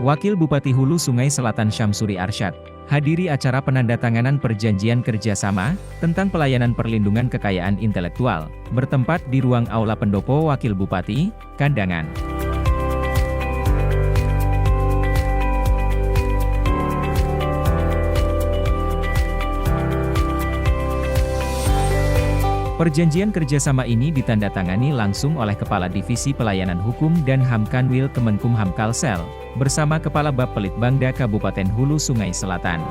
Wakil Bupati Hulu Sungai Selatan Syamsuri Arsyad, hadiri acara penandatanganan perjanjian kerjasama tentang pelayanan perlindungan kekayaan intelektual, bertempat di ruang Aula Pendopo Wakil Bupati, Kandangan. Perjanjian kerjasama ini ditandatangani langsung oleh Kepala Divisi Pelayanan Hukum dan HAM Kanwil Kemenkumham Kalsel, bersama Kepala Bapelitbangda Kabupaten Hulu Sungai Selatan.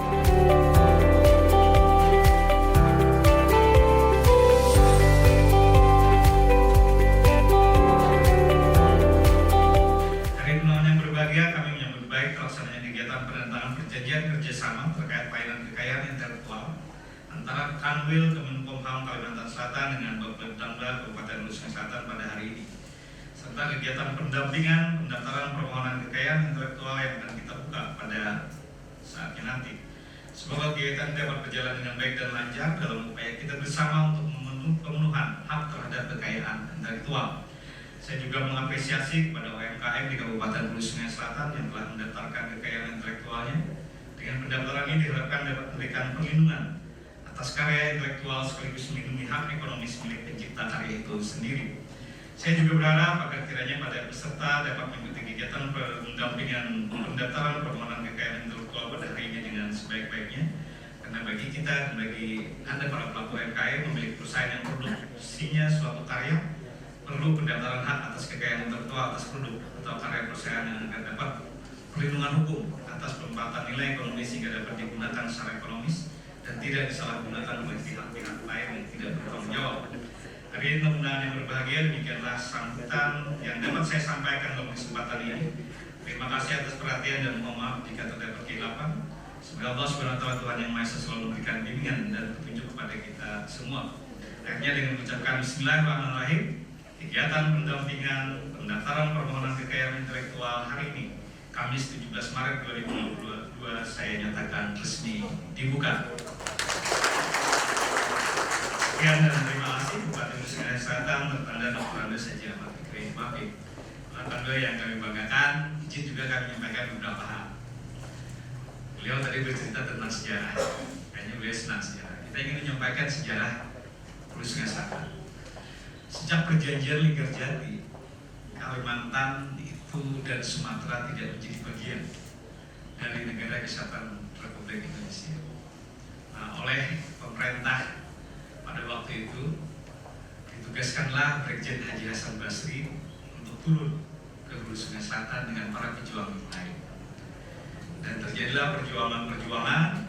Hari undangan yang berbahagia, kami menyambut baik pelaksananya kegiatan penandatanganan perjanjian kerjasama terkait pelayanan kekayaan intelektual antara Kanwil Kemenkumham Kalimantan Selatan dengan Bapelitbangda Kabupaten Hulu Sungai Selatan pada hari ini, serta kegiatan pendampingan pendaftaran permohonan kekayaan intelektual yang akan kita buka pada saatnya nanti. Semoga kegiatan dapat berjalan dengan baik dan lancar dalam upaya kita bersama untuk pemenuhan hak terhadap kekayaan intelektual. Saya juga mengapresiasi kepada UMKM di Kabupaten Hulu Sungai Selatan yang telah mendaftarkan kekayaan intelektualnya. Dengan pendaftaran ini diharapkan dapat memberikan perlindungan atas karya intelektual sekaligus melindungi hak ekonomis milik pencipta karya itu sendiri. Saya juga berharap agar kiranya pada peserta dapat mengikuti kegiatan pendampingan pendaftaran permohonan kekayaan intelektual pada hari ini dengan sebaik-baiknya. Karena bagi kita dan bagi Anda para pelaku UMKM memiliki perusahaan yang produksinya suatu karya, perlu pendaftaran hak atas kekayaan intelektual atas produk atau karya perusahaan yang akan dapat perlindungan hukum atas penempatan nilai ekonomi sehingga dapat digunakan secara ekonomis dan tidak disalahgunakan oleh pihak-pihak lain yang tidak bertanggung jawab. Hari ini undangan yang berbahagia, demikianlah sambutan yang dapat saya sampaikan dalam kesempatan ini. Terima kasih atas perhatian dan mohon maaf jika terdapat keilapan. Semoga Allah Subhanahu wa Ta'ala Tuhan Yang Maha Esa selalu memberikan bimbingan dan petunjuk kepada kita semua. Akhirnya dengan mengucapkan Bismillahirrahmanirrahim, kegiatan pendampingan pendaftaran permohonan kekayaan intelektual hari ini, Kamis 17 Maret 2022, saya nyatakan resmi dibuka. Sekian dan terima kasih Bupati Hulu Sungai Selatan bertanda Dr. Andes Haji Ahmad Fikri Mafid. Tanda yang kami banggakan, izin juga kami menyampaikan beberapa hal. Beliau tadi bercerita tentang sejarah, kayaknya beliau senang sejarah. Kita ingin menyampaikan sejarah Hulu Sungai Selatan. Sejak perjanjian Linggarjati, Kalimantan itu dan Sumatera tidak menjadi bagian dari Negara Kesatuan Republik Indonesia. Nah, oleh pemerintah pada waktu itu ditugaskanlah Brigjen Haji Hasan Basri untuk turun ke Hulu Sungai Selatan dengan para pejuang yang lain. Dan terjadilah perjuangan-perjuangan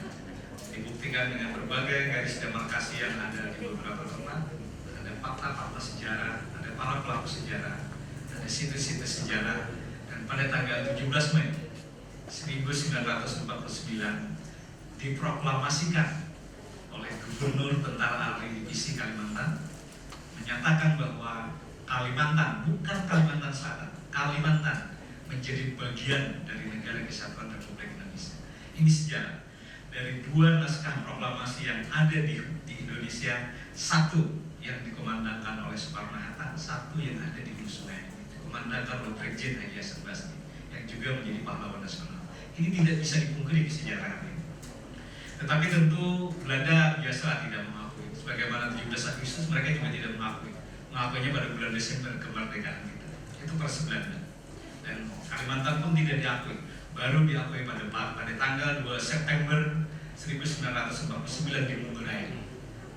dibuktikan dengan berbagai garis demarkasi yang ada di beberapa tempat. Ada fakta-fakta sejarah, ada para pelaku sejarah, ada situs-situs sejarah. Dan pada tanggal 17 Mei 1949 diproklamasikan oleh Gubernur Tentara Ahli Divisi Kalimantan, menyatakan bahwa Kalimantan, bukan Kalimantan Selatan, Kalimantan menjadi bagian dari Negara Kesatuan Republik Indonesia. Ini sejarah dari dua naskah proklamasi yang ada di Indonesia, satu yang dikomandangkan oleh Soekarno-Hatta, satu yang ada di Hulu Sungai, dikomandangkan oleh Brigjen Haji Hasan Basri, yang juga menjadi pahlawan nasional. Ini tidak bisa dipungkiri sejarah ini. Tetapi tentu Belanda biasa tidak mengakui. Sebagaimana 17 Agustus mereka juga tidak mengakui. Mengakuinya pada bulan Desember kemerdekaan kita. Itu versi Belanda. Dan Kalimantan pun tidak diakui. Baru diakui pada tanggal 2 September 1949 di Munggurai.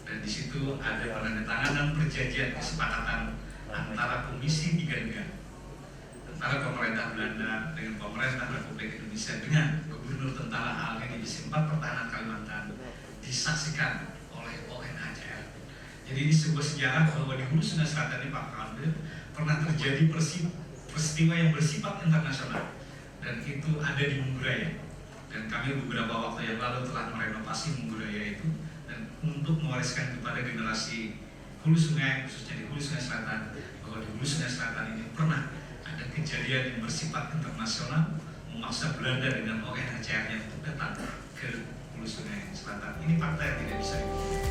Dan di situ ada penandatanganan perjanjian kesepakatan antara Komisi 3 negara, antara pemerintah Belanda dengan pemerintah Republik Indonesia dengan Gubernur Tentara Ahli Divisi 4 Pertahanan Kalimantan, disaksikan oleh ONHCR. Jadi ini sebuah sejarah bahwa di Hulu Sungai Selatan ini Pak Kanwil pernah terjadi peristiwa yang bersifat internasional, dan itu ada di Munggurai. Dan kami beberapa waktu yang lalu telah merenovasi Munggurai itu, dan untuk mewariskan kepada generasi Hulu Sungai, khususnya di Hulu Sungai Selatan, bahwa di Hulu Sungai Selatan ini pernah ada kejadian yang bersifat internasional memaksa Belanda dengan ONHCR-nya untuk datang ke Hulu Sungai Selatan. Ini fakta yang tidak bisa dipungkiri.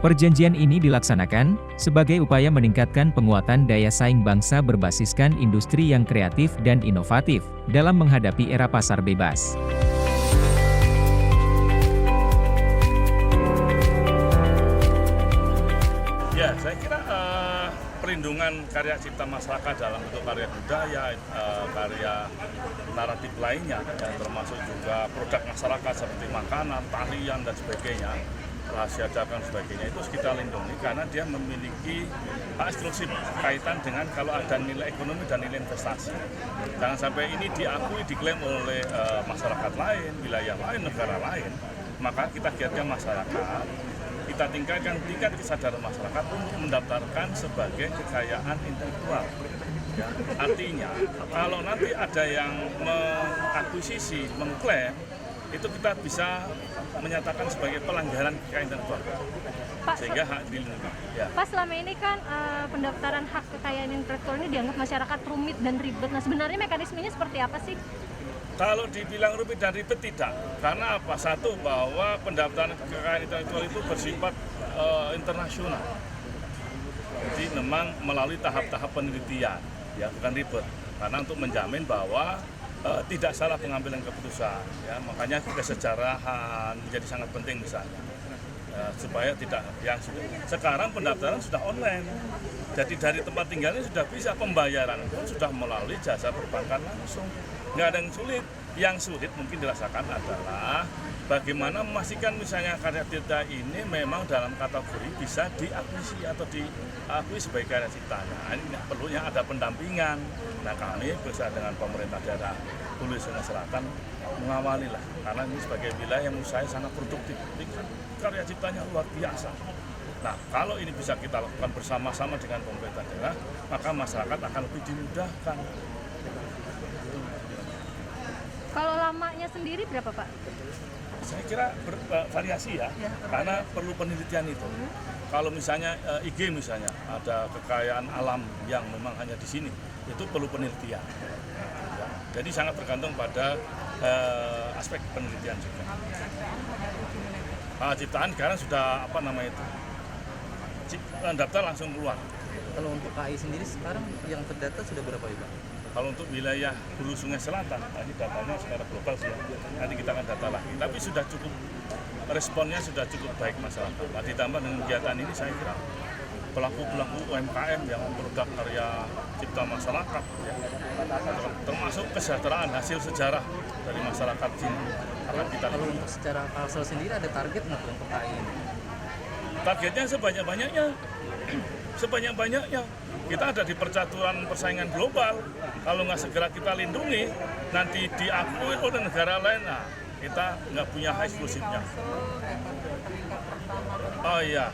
Perjanjian ini dilaksanakan sebagai upaya meningkatkan penguatan daya saing bangsa berbasiskan industri yang kreatif dan inovatif dalam menghadapi era pasar bebas. Ya, saya kira perlindungan karya cipta masyarakat dalam bentuk karya budaya, karya naratif lainnya, ya, termasuk juga produk masyarakat seperti makanan, tarian, dan sebagainya, rahasia dagang dan sebagainya, itu kita lindungi karena dia memiliki hak eksklusif kaitan dengan kalau ada nilai ekonomi dan nilai investasi. Jangan sampai ini diakui, diklaim oleh masyarakat lain, wilayah lain, negara lain, maka kita giatkan masyarakat, kita tingkatkan tingkat kesadaran masyarakat untuk mendaftarkan sebagai kekayaan intelektual. Ya, artinya, kalau nanti ada yang mengakuisisi, mengklaim, itu kita bisa menyatakan sebagai pelanggaran kekayaan intelektual, sehingga hak dilindungi. Ya. Pas selama ini kan pendaftaran hak kekayaan intelektual ini dianggap masyarakat rumit dan ribet. Nah, sebenarnya mekanismenya seperti apa sih? Kalau dibilang rumit dan ribet tidak, karena apa? Satu, bahwa pendaftaran kekayaan intelektual itu bersifat internasional. Jadi memang melalui tahap-tahap penelitian, ya bukan ribet. Karena untuk menjamin bahwa tidak salah pengambilan keputusan, ya makanya kesejarahan menjadi sangat penting misalnya, supaya tidak yang sekarang pendaftaran sudah online. Jadi dari tempat tinggalnya sudah bisa, pembayaran pun sudah melalui jasa perbankan langsung. Nggak ada yang sulit. Yang sulit mungkin dirasakan adalah bagaimana memastikan misalnya karya cipta ini memang dalam kategori bisa diakuisisi atau diakui sebagai karya cipta. Nah, ini perlunya ada pendampingan. Nah, kami bersama dengan pemerintah daerah Hulu Sungai Selatan mengawali lah, karena ini sebagai wilayah yang menurut saya sangat produktif. Karya ciptanya luar biasa. Nah, kalau ini bisa kita lakukan bersama-sama dengan pemerintah daerah, maka masyarakat akan lebih dimudahkan. Kalau lamanya sendiri berapa, Pak? Saya kira bervariasi ya, karena perlu penelitian itu. Kalau misalnya IG misalnya, ada kekayaan alam yang memang hanya di sini, itu perlu penelitian. Ya, jadi sangat tergantung pada aspek penelitian juga. Ciptaan sekarang sudah daftar langsung keluar. Kalau untuk KAI sendiri sekarang yang terdata sudah berapa ya, Pak? Kalau untuk wilayah Hulu Sungai Selatan, ini datanya secara global sih ya. Nanti kita akan data lagi. Tapi sudah cukup, responnya sudah cukup baik masyarakat. Nah, ditambah dengan kegiatan ini saya kira pelaku-pelaku UMKM yang produk karya cipta masyarakat, ya, termasuk kesejahteraan hasil sejarah dari masyarakat sini akan kita. Kalau untuk secara Kalsel sendiri ada target nggak untuk KAI ini? Targetnya sebanyak-banyaknya. Sebanyak-banyaknya. Kita ada di percaturan persaingan global. Kalau nggak segera kita lindungi, nanti diakui oleh negara lain, nah kita nggak punya hak eksklusifnya. Oh iya,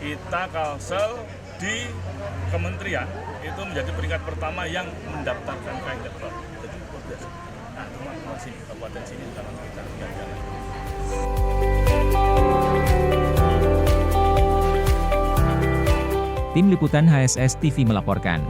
kita Kalsel di kementerian itu menjadi peringkat pertama yang mendaftarkan kekayaan intelektual. Jadi luar biasa. Nah, terima kasih Kabupaten sini dalam kita jalan. Tim Liputan HSS TV melaporkan.